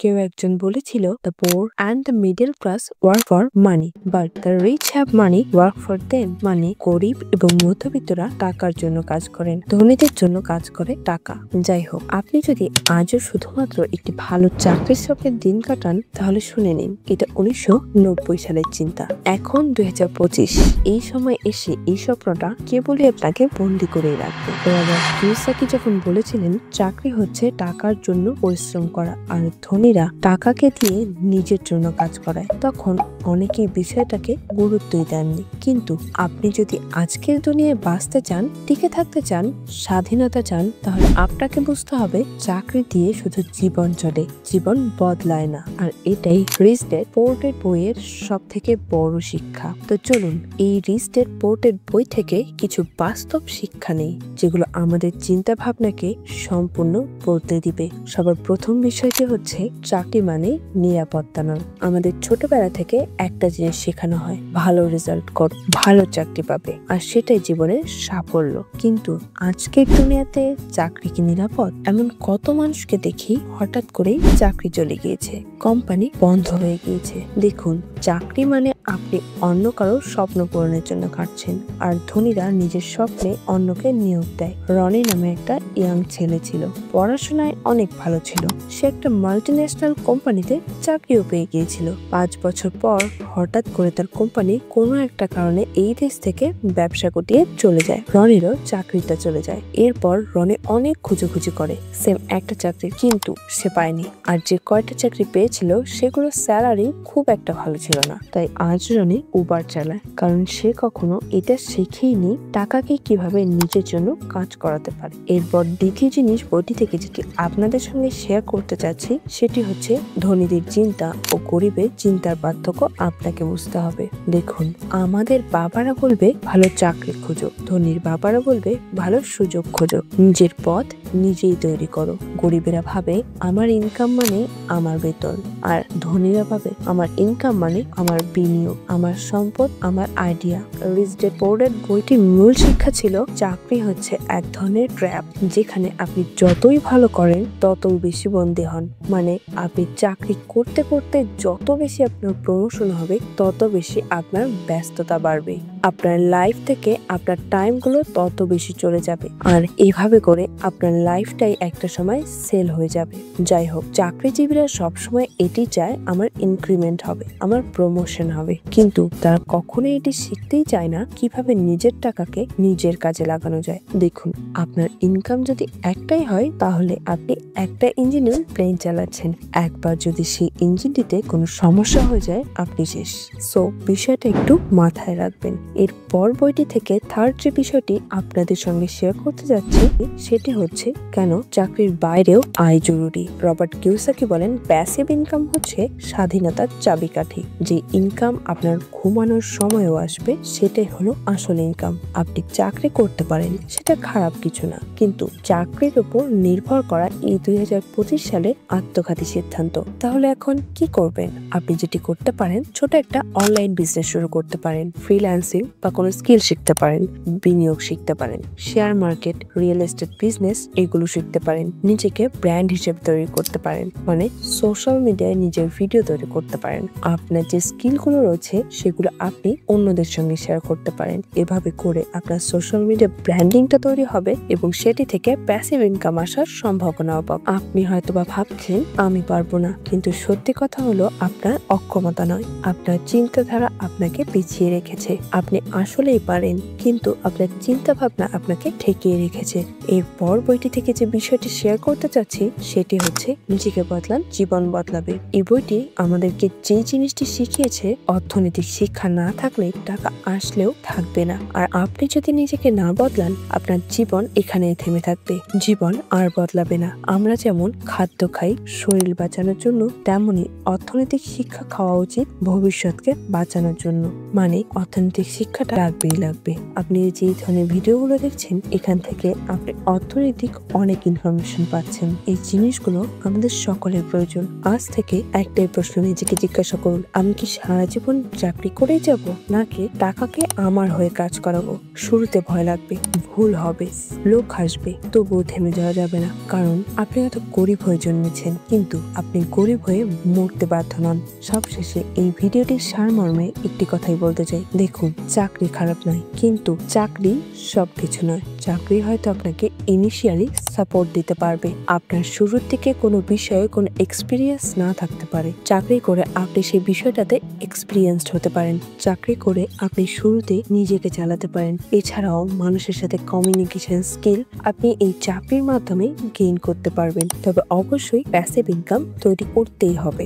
কেউ একজন বলেছিল, the poor and the middle class work for money but the rich have money work for them. মানে গরিব এবং মধ্যবিত্তরা টাকার জন্য কাজ করেন, ধনীদের জন্য কাজ করে টাকা। যাই হোক, আপনি যদি আজও শুধুমাত্র একটি ভালো চাকরির স্বপ্নের দিন কাটান তাহলে শুনে নিন, এটা 1990 সালের চিন্তা। এখন 2025, এই সময় এসে এই স্বপ্নটা কেবলই আপনাকে বন্দি করে রাখবে। রবার্ট কিওসাকি যখন বলেছিলেন চাকরি হচ্ছে টাকার জন্য পরিশ্রম করা আর ধনীরা টাকাকে দিয়ে নিজের জন্য কাজ করায়, তখন অনেকেই বিষয়টাকে গুরুত্বই দেননি। কিন্তু আপনি যদি আজকের দুনিয়ায় বাঁচতে চান, টিকে থাকতে চান, স্বাধীনতা চান, তাহলে আপনাকে বুঝতে হবে চাকরি দিয়ে শুধু জীবন চলে, জীবন বদলায় না। আর এটাই রিচ ড্যাড পুওর ড্যাড বইয়ের সব থেকে বড় শিক্ষা। তো চলুন এই রিচ ড্যাড পুওর ড্যাড বই থেকে কিছু বাস্তব শিক্ষা নেই, যেগুলো আমাদের চিন্তা ভাবনাকে সম্পূর্ণ বদলে দিবে। সবার প্রথম বিষয়টি হচ্ছে চাকরি মানে নিরাপত্তা নয়। আমাদের ছোটবেলা থেকে একটা জিনিস শেখানো হয়, ভালো রেজাল্ট করো, ভালো চাকরি পাবে, আর সেটাই জীবনের সাফল্য। কিন্তু আজকের দুনিয়াতে চাকরি কি নিরাপদ? এমন কত মানুষকে দেখি হঠাৎ করেই চাকরি চলে গিয়েছে, কোম্পানি বন্ধ হয়ে গিয়েছে। দেখুন, চাকরি মানে আপনি অন্য কারো স্বপ্ন পূরণের জন্য কাটছেন, আর ধনীরা নিজের স্বপ্নে অন্যকে নিয়োগ দেয়। রনি নামে একটা ইয়াং ছেলে ছিল, পড়াশোনায় অনেক ভালো ছিল, সে একটা মাল্টিন্যাশনাল কোম্পানিতে চাকরিও পেয়ে গিয়েছিল। 5 বছর পর হঠাৎ করে তার কোম্পানি কোনো একটা কারণে এই দেশ থেকে ব্যবসা গুটিয়ে চলে যায়। রনিরও চাকরিটা চলে যায়। এরপর রনি অনেক খুঁজোখুঁজি করে সেম একটা চাকরি, কিন্তু সে পায়নি। আর যে কয়টা চাকরি পেয়েছিল সেগুলোর স্যালারি খুব একটা ভালো ছিল না। তাই আজ রনি উবার চালায়, কারণ সে কখনো এটা শিখেইনি টাকাকে কিভাবে নিজের জন্য কাজ করাতে পারে। এরপর দ্বিতীয় জিনিস বইটি থেকে যেটি আপনাদের সঙ্গে শেয়ার করতে চাচ্ছি, সেটি হচ্ছে ধনীদের চিন্তা ও গরিবের চিন্তার পার্থক্য আপনাকে বুঝতে হবে। দেখুন, আমাদের বাবারা বলবে ভালো চাকরি খোঁজো, ধনীর বাবারা বলবে ভালো সুযোগ খোঁজো, নিজের পথ নিজেই তৈরি করো। গরিবেরা ভাবে আমার ইনকাম মানে আমার বেতন, আর ধনীরা ভাবে আমার ইনকাম মানে আমার বিনিয়োগ, আমার সম্পদ, আমার idea. Rich dad poor dad বইটির মূল শিক্ষা ছিল চাকরি হচ্ছে এক ধরনের ট্র্যাপ, যেখানে আপনি যতই ভালো করেন ততই বেশি বন্দী হন। মানে আপনি চাকরি করতে করতে যত বেশি আপনার প্রমোশন হবে তত বেশি আপনার ব্যস্ততা বাড়বে, আপনার লাইফ থেকে আপনার টাইমগুলো তত বেশি চলে যাবে, আর এভাবে করে আপনার লাইফটাই একটা সময় সেল হয়ে যাবে। যাই হোক, চাকরিজীবীরা সবসময় এটি চায় আমার ইনক্রিমেন্ট হবে, আমার প্রমোশন হবে, কিন্তু তারা কখনোই এটি শিখতেই চায় না কিভাবে নিজের টাকাকে নিজের কাজে লাগানো যায়। দেখুন, আপনার ইনকাম যদি একটাই হয় তাহলে আপনি একটা ইঞ্জিনের প্লেন চালাচ্ছেন, একবার যদি সেই ইঞ্জিনটিতে কোনো সমস্যা হয়ে যায় আপনি শেষ। সো বিষয়টা একটু মাথায় রাখবেন। এরপর বইটি থেকে থার্ড যে বিষয়টি আপনাদের সঙ্গে শেয়ার করতে যাচ্ছি সেটি হচ্ছে কেন চাকরির বাইরেও আয় জরুরি। রবার্ট কিওসাকি বলেন, প্যাসিভ ইনকাম হচ্ছে স্বাধীনতার চাবিকাঠি। যে ইনকাম আপনার ঘুমানোর সময়ও আসবে, সেটাই হলো আসল ইনকাম। আপনি চাকরি করতে পারেন, সেটা খারাপ কিছু না, কিন্তু চাকরির উপর নির্ভর করা এই 2025 সালে আত্মঘাতী সিদ্ধান্ত। তাহলে এখন কি করবেন? আপনি যেটি করতে পারেন, ছোট একটা অনলাইন বিজনেস শুরু করতে পারেন, ফ্রিল্যান্সিং বা কোনো স্কিল শিখতে পারেন, বিনিয়োগ শিখতে পারেন, share market, real estate business এগুলো শিখতে পারেন, নিজেকে ব্র্যান্ড হিসেবে তৈরি করতে পারেন, মানে সোশ্যাল মিডিয়ায় নিজের ভিডিও তৈরি করতে পারেন। আপনার যে স্কিলগুলো রয়েছে সেগুলো আপনি অন্যদের সঙ্গে শেয়ার করতে পারেন। এভাবে করে আপনার সোশ্যাল মিডিয়া ব্র্যান্ডিংটা তৈরি হবে এবং সেটি থেকে প্যাসিভ ইনকাম আসার সম্ভাবনা অবাক। আপনি হয়তোবা ভাবছেন আমি পারবো না, কিন্তু সত্যি কথা হলো আপনার অক্ষমতা নয়, আপনার চিন্তাধারা আপনাকে পিছিয়ে রেখেছে। আপনি আসলেই পারেন, কিন্তু আপনার চিন্তা ভাবনা আপনাকে ঠেকিয়ে রেখেছে। এরপর বইটি থেকে যে বিষয়টি শেয়ার করতে চাচ্ছি সেটি হচ্ছে নিজেকে বদলান, জীবন বদলাবে। এই বইটি আমাদেরকে যে জিনিসটি শিখিয়েছে, অর্থনৈতিক শিক্ষা না থাকলে টাকা আসলেও থাকবে না, আর আপনি যদি নিজেকে না বদলান আপনার জীবন এখানেই থেমে থাকবে, জীবন আর বদলাবে না। আমরা যেমন খাদ্য খাই শরীর বাঁচানোর জন্য, তেমনি অর্থনৈতিক শিক্ষা খাওয়া উচিত ভবিষ্যৎকে বাঁচানোর জন্য। মানে অর্থনৈতিক শিক্ষাটা লাগবেই লাগবে। আপনি যে ধরনের ভিডিওগুলো দেখছেন এখান থেকে আপনি অর্থনৈতিক অনেক ইনফরমেশন পাচ্ছেন। এই জিনিসগুলো আমাদের সকলের প্রয়োজন। আজ থেকে একটাই প্রশ্ন নিজেকে জিজ্ঞাসা করুন, আমি কি সারা জীবন চাকরি করেই যাব, নাকি টাকাকে আমার হয়ে কাজ করাবো? শুরুতে ভয় লাগবে, ভুল হবে, লোক হাসবে, তবুও থেমে যাওয়া যাবে না। কারণ আপনি হয়তো গরিব হয়ে জন্মেছেন, কিন্তু আপনি গরিব হয়ে মরতে বাধ্য নন। সবশেষে এই ভিডিওটির সারমর্মে একটি কথাই বলতে চাই, দেখুন চাকরি খারাপ নয়, কিন্তু চাকরি সবকিছু নয়। চাকরি হয়তো আপনাকে ইনিশিয়ালি সাপোর্ট দিতে পারবে, আপনার শুরুর থেকে কোনো বিষয়ে কোনো এক্সপিরিয়েন্স না থাকতে পারে। চাকরি করে আপনি সেই বিষয়টাতে এক্সপিরিয়েন্সড হতে পারেন। চাকরি করে আপনি শুরুতে নিজেকে চালাতে পারেন। এছাড়াও মানুষের সাথে কমিউনিকেশন স্কিল আপনি এই চাকরির মাধ্যমে গেইন করতে পারবেন। তবে অবশ্যই প্যাসিভ ইনকাম তৈরি করতেই হবে।